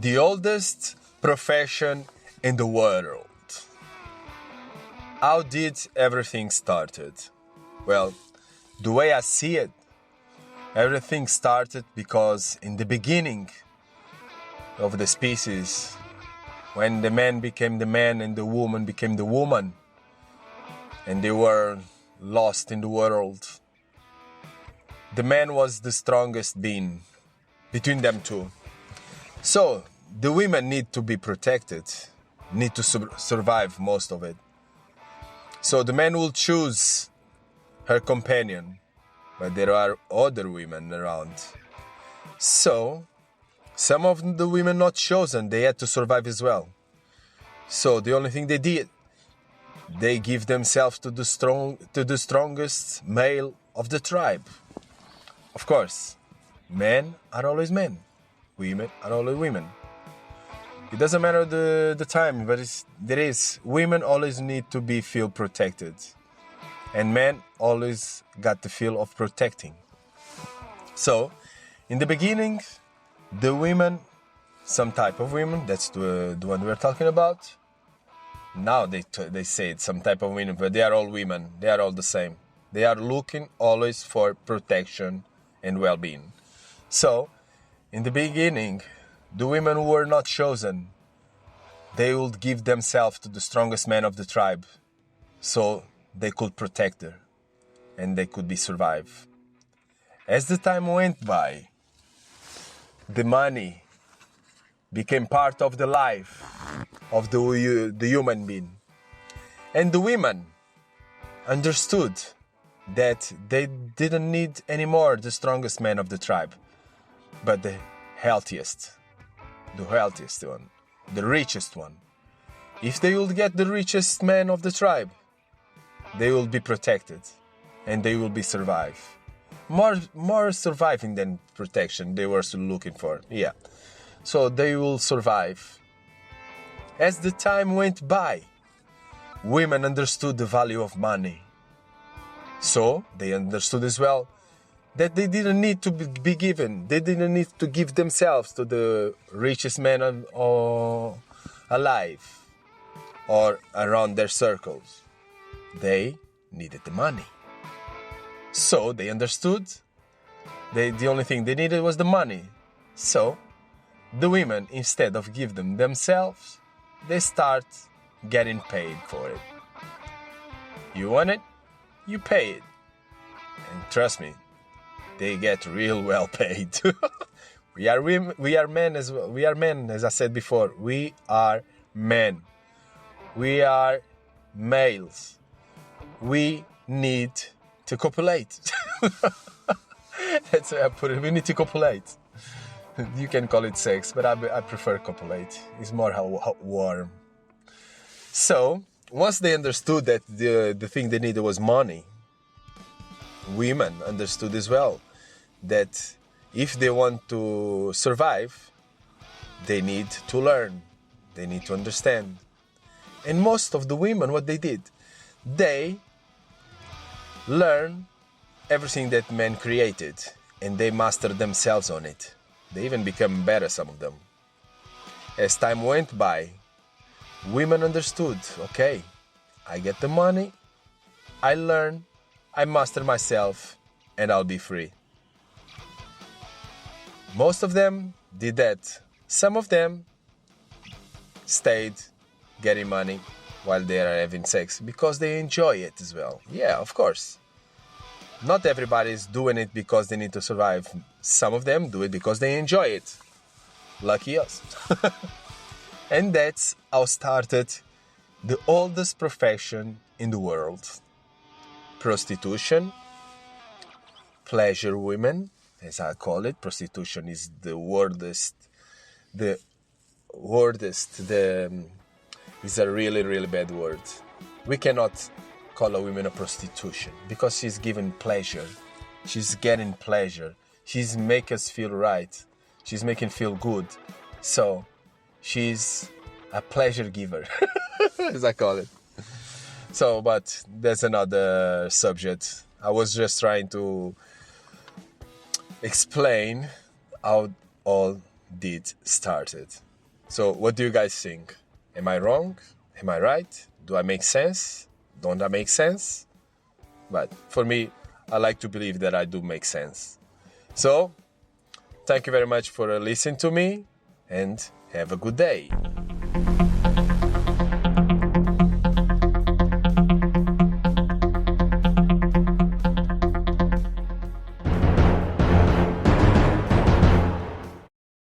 The oldest profession in the world. How did everything started? Well, the way I see it, everything started because in the beginning of the species, when the man became the man and the woman became the woman, and they were lost in the world, the man was the strongest being between them two. So the women need to be protected, need to survive most of it. So the man will choose her companion, but there are other women around. So some of the women not chosen, they had to survive as well. So the only thing they did, they give themselves to the strongest male of the tribe. Of course, men are always men, women are always women. It doesn't matter the time, but women always need to feel protected, and men always got the feel of protecting. So, in the beginning, the women, some type of women, that's the one we're talking about. Now they say it's some type of women, but they are all women. They are all the same. They are looking always for protection and well-being. So, in the beginning, the women who were not chosen, they would give themselves to the strongest man of the tribe, so they could protect her and they could survive. As the time went by, the money became part of the life of the human being. And the women understood that they didn't need anymore the strongest man of the tribe, but the healthiest one, the richest one. If they will get the richest man of the tribe, they will be protected and they will survive. More surviving than protection they were looking for. Yeah. So they will survive. As the time went by, women understood the value of money. So they understood as well that they didn't need to be given. They didn't need to give themselves to the richest man alive or around their circles. They needed the money. So they understood the only thing they needed was the money. So the women, instead of give them themselves, they start getting paid for it. You want it? You pay it. And trust me, they get real well paid. We are men as well. We are men, as I said before. We are men. We are males. We need to copulate. That's why I put it. We need to copulate. You can call it sex, but I prefer copulate. It's more warm. So, once they understood that the thing they needed was money, women understood as well that if they want to survive, they need to learn. They need to understand. And most of the women, what they did, they learn everything that men created and they mastered themselves on it. They even become better, some of them. As time went by, women understood, okay, I get the money, I learn, I master myself, and I'll be free. Most of them did that. Some of them stayed getting money while they are having sex because they enjoy it as well. Yeah, of course. Not everybody is doing it because they need to survive. Some of them do it because they enjoy it. Lucky us. And that's how started the oldest profession in the world. Prostitution, pleasure women, as I call it. Prostitution is is a really, really bad word. We cannot call a woman a prostitution because she's giving pleasure. She's getting pleasure. She's making us feel right. She's making feel good. So she's a pleasure giver, as I call it. So, but that's another subject. I was just trying to explain how all did started. So what do you guys think? Am I wrong? Am I right? Do I make sense? Don't I make sense? But for me, I like to believe that I do make sense. So, thank you very much for listening to me and have a good day.